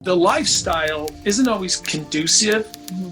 The lifestyle isn't always conducive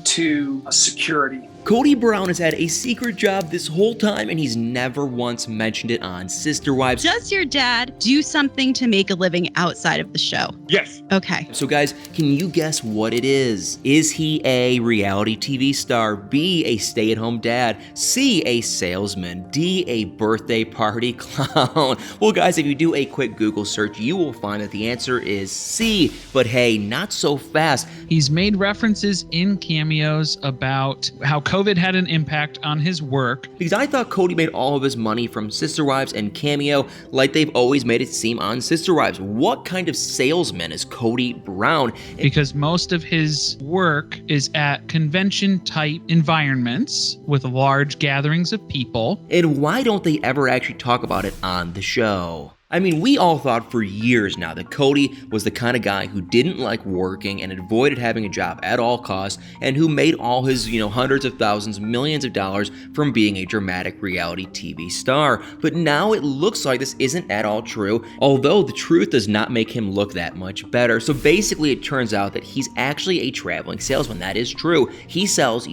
to security. Kody Brown has had a secret job this whole time, and he's never once mentioned it on Sister Wives. Does your dad do something to make a living outside of the show? Yes. Okay. So guys, can you guess what it is? Is he A, reality TV star, B, a stay-at-home dad, C, a salesman, D, a birthday party clown? Well guys, if you do a quick Google search, you will find that the answer is C, but hey, not so fast. He's made references in cameos about how COVID had an impact on his work. Because I thought Kody made all of his money from Sister Wives and Cameo like they've always made it seem on Sister Wives. What kind of salesman is Kody Brown? Because most of his work is at convention-type environments with large gatherings of people. And why don't they ever actually talk about it on the show? I mean, we all thought for years now that Kody was the kind of guy who didn't like working and avoided having a job at all costs, and who made all his, hundreds of thousands, millions of dollars from being a dramatic reality TV star. But now it looks like this isn't at all true, although the truth does not make him look that much better. So basically it turns out that he's actually a traveling salesman. That is true. He sells,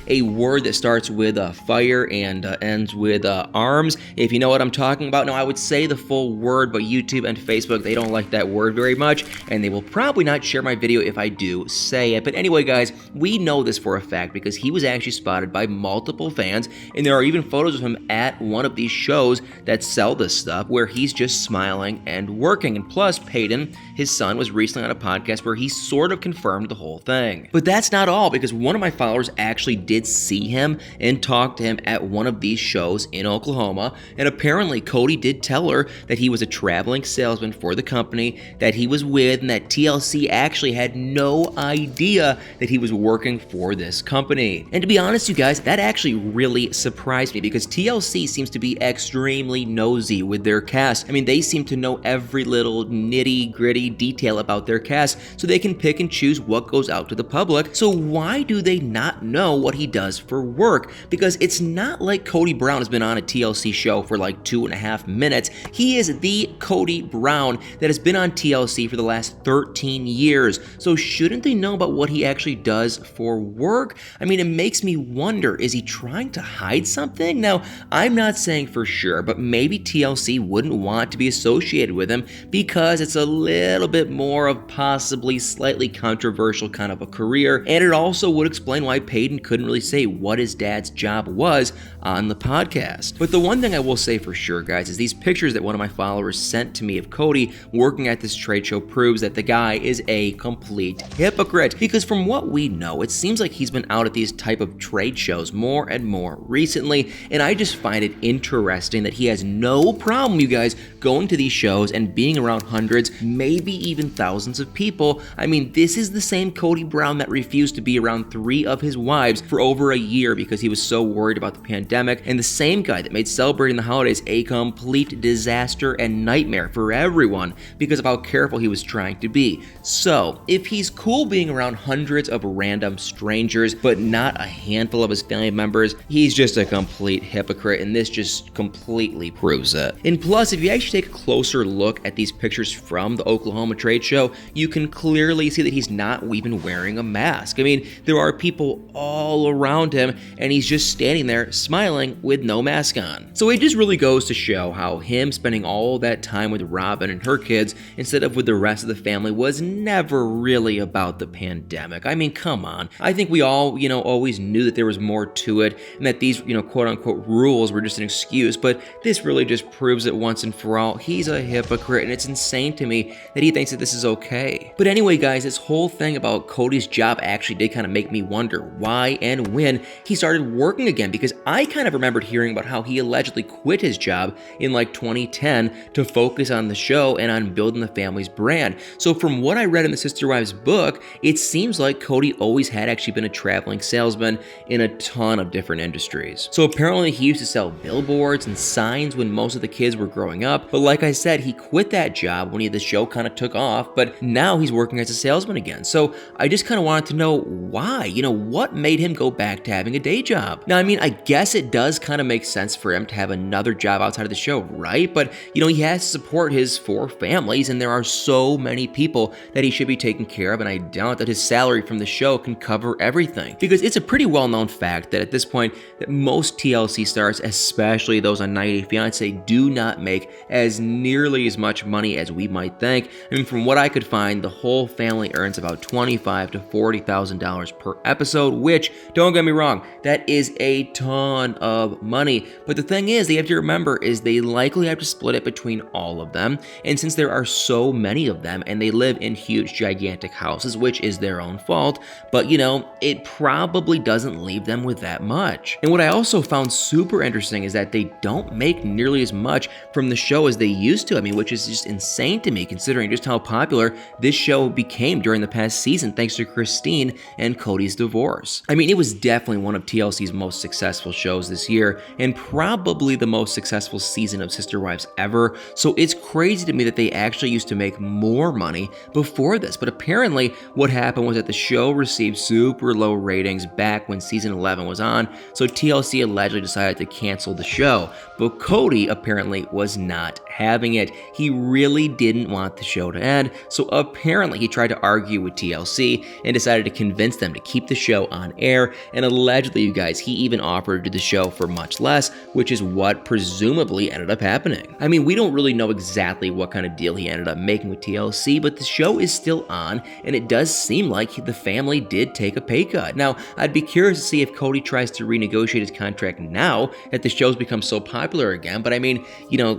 a word that starts with fire and ends with arms, if you know what I'm talking about. Now, I would say the full word, but YouTube and Facebook, they don't like that word very much, and they will probably not share my video if I do say it. But anyway, guys, we know this for a fact because he was actually spotted by multiple fans, and there are even photos of him at one of these shows that sell this stuff where he's just smiling and working. And plus, Peyton, his son, was recently on a podcast where he sort of confirmed the whole thing. But that's not all, because one of my followers actually did see him and talk to him at one of these shows in Oklahoma, and apparently Kody did tell her that he was a traveling salesman for the company that he was with, and that TLC actually had no idea that he was working for this company. And to be honest, you guys, that actually really surprised me, because TLC seems to be extremely nosy with their cast. I mean, they seem to know every little nitty-gritty detail about their cast, so they can pick and choose what goes out to the public. So why do they not know what he does for work? Because it's not like Kody Brown has been on a TLC show for like 2.5 minutes. He is the Kody Brown that has been on TLC for the last 13 years. So shouldn't they know about what he actually does for work? I mean, it makes me wonder, is he trying to hide something? Now, I'm not saying for sure, but maybe TLC wouldn't want to be associated with him because it's a little bit more of possibly slightly controversial kind of a career, and it also would explain why Peyton couldn't really say what his dad's job was on the podcast. But the one thing I will say for sure, guys, is these pictures that one of my followers sent to me of Kody working at this trade show proves that the guy is a complete hypocrite. Because from what we know, it seems like he's been out at these type of trade shows more and more recently, and I just find it interesting that he has no problem, you guys, going to these shows and being around hundreds, maybe even thousands of people. I mean, this is the same Kody Brown that refused to be around 3 of his wives for over a year because he was so worried about the pandemic, and the same guy that made celebrating the holidays a complete disaster and nightmare for everyone because of how careful he was trying to be. So, if he's cool being around hundreds of random strangers, but not a handful of his family members, he's just a complete hypocrite, and this just completely proves it. And plus, if you actually take a closer look at these pictures from the Oklahoma trade show, you can clearly see that he's not even wearing a mask. I mean, there are people all around him, and he's just standing there smiling with no mask on. So it just really goes to show how him spending all that time with Robin and her kids instead of with the rest of the family was never really about the pandemic. I mean, come on. I think we all, always knew that there was more to it and that these, quote unquote rules were just an excuse, but this really just proves it once and for all. He's a hypocrite, and it's insane to me that he thinks that this is okay. But anyway, guys, this whole thing about Kody's job actually did kind of make me wonder why and when he started working again, because I kind of remembered hearing about how he allegedly quit his job in like 2010 to focus on the show and on building the family's brand. So from what I read in the Sister Wives book, it seems like Kody always had actually been a traveling salesman in a ton of different industries. So apparently he used to sell billboards and signs when most of the kids were growing up, but like I said, he quit that job when the show kind of took off, but now he's working as a salesman again. So I just kind of wanted to know why, what made him go back to having a day job? Now, I mean, I guess it does kind of make sense for him to have another job outside of the show, right? But, he has to support his 4 families, and there are so many people that he should be taking care of, and I doubt that his salary from the show can cover everything. Because it's a pretty well-known fact that at this point, that most TLC stars, especially those on 90 Day Fiancé, do not make as nearly as much money as we might think. I mean, from what I could find, the whole family earns about $25,000 to $40,000 per episode, which, don't get me wrong, that is a ton of money. But the thing is, they have to remember is they likely have to split it between all of them. And since there are so many of them and they live in huge, gigantic houses, which is their own fault, but it probably doesn't leave them with that much. And what I also found super interesting is that they don't make nearly as much from the show as they used to. I mean, which is just insane to me considering just how popular this show became during the past season thanks to Christine and Kody's divorce. I mean, it was definitely one of TLC's most successful shows this year and probably the most successful season of Sister Wives ever. So it's crazy to me that they actually used to make more money before this. But apparently what happened was that the show received super low ratings back when season 11 was on. So TLC allegedly decided to cancel the show. But Kody apparently was not having it. He really didn't want the show to end. So apparently he tried to argue with TLC and decided to convince them to keep the show on air. And allegedly, you guys, he even offered to do the show for much less, which is what presumably ended up happening. I mean, we don't really know exactly what kind of deal he ended up making with TLC, but the show is still on, and it does seem like the family did take a pay cut. Now, I'd be curious to see if Kody tries to renegotiate his contract now that the show's become so popular again, but I mean,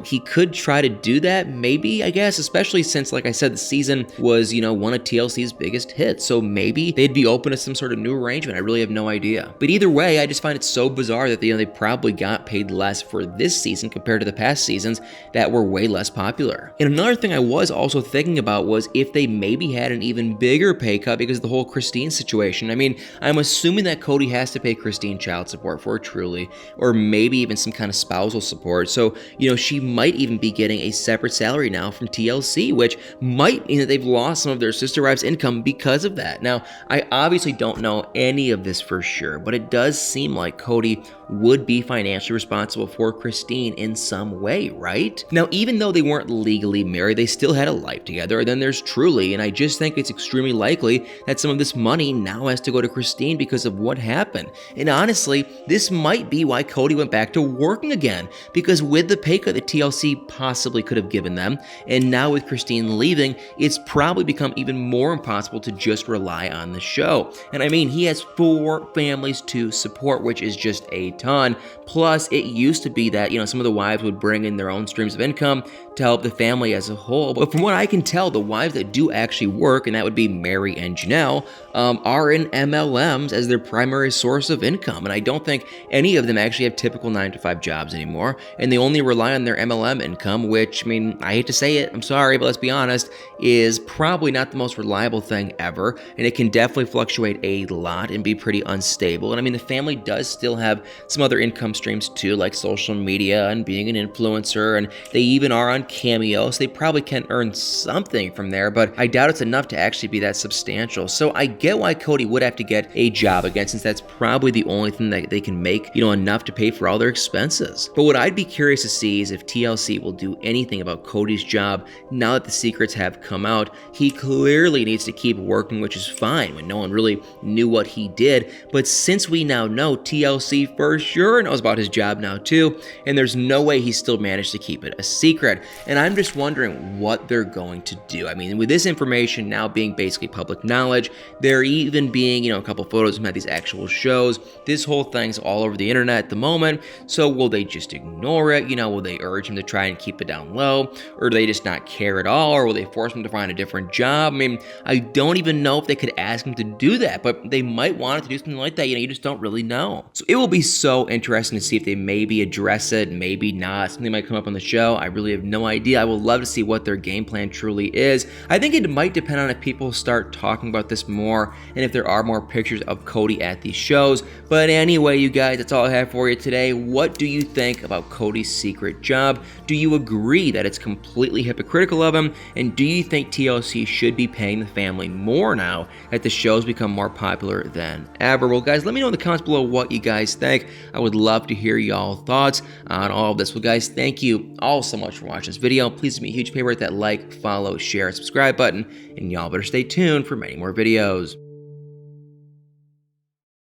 he could try to do that, maybe, I guess, especially since, like I said, the season was, one of TLC's biggest hits, so maybe they'd be open to some sort of new arrangement. I really have no idea. But either way, I just find it so bizarre that they probably got paid less for this season compared to the past seasons that were way less popular. And another thing I was also thinking about was if they maybe had an even bigger pay cut because of the whole Christine situation. I mean, I'm assuming that Kody has to pay Christine child support for it, truly, or maybe even some kind of spousal support. So, she might even be getting a separate salary now from TLC, which might mean that they've lost some of their Sister Wives income because of that. Now, I obviously don't know any of this for sure, but it does seem like Kody would be financially responsible for Christine in some way, right? Now, even though they weren't legally married, they still had a life together. And then there's Truly, and I just think it's extremely likely that some of this money now has to go to Christine because of what happened. And honestly, this might be why Kody went back to working again, because with the pay cut that TLC possibly could have given them, and now with Christine leaving, it's probably become even more impossible to just rely on the show. And I mean, he has 4 families to support, which is just a ton. Plus, it used to be that, some of the wives would bring in their own streams of income to help the family as a whole. But from what I can tell, the wives that do actually work, and that would be Mary and Janelle, are in MLMs as their primary source of income. And I don't think any of them actually have typical 9-to-5 jobs anymore. And they only rely on their MLM income, which, I mean, I hate to say it, I'm sorry, but let's be honest, is probably not the most reliable thing ever. And it can definitely fluctuate a lot and be pretty unstable. And I mean, the family does still have some other income streams too, like social media and being an influencer. And they even are on Cameo, so they probably can earn something from there, but I doubt it's enough to actually be that substantial. So I get why Kody would have to get a job again, since that's probably the only thing that they can make, enough to pay for all their expenses. But what I'd be curious to see is if TLC will do anything about Kody's job now that the secrets have come out. He clearly needs to keep working, which is fine when no one really knew what he did. But since we now know, TLC for sure knows about his job now too, and there's no way he still managed to keep it a secret. And I'm just wondering what they're going to do. I mean, with this information now being basically public knowledge, there even being, a couple photos from these actual shows, this whole thing's all over the internet at the moment. So will they just ignore it? Will they urge him to try and keep it down low? Or do they just not care at all? Or will they force him to find a different job? I mean, I don't even know if they could ask him to do that, but they might want to do something like that. You just don't really know. So it will be so interesting to see if they maybe address it, maybe not. Something might come up on the show. I really have no idea. I will love to see what their game plan truly is. I think it might depend on if people start talking about this more and if there are more pictures of Kody at these shows. But anyway, you guys, that's all I have for you today. What do you think about Kody's secret job? Do you agree that it's completely hypocritical of him? And do you think TLC should be paying the family more now that the show's become more popular than ever? Well, guys, let me know in the comments below what you guys think. I would love to hear y'all thoughts on all of this. Well, guys, thank you all so much for watching this video. Please do me a huge favor, hit that like, follow, share, and subscribe button, and y'all better stay tuned for many more videos.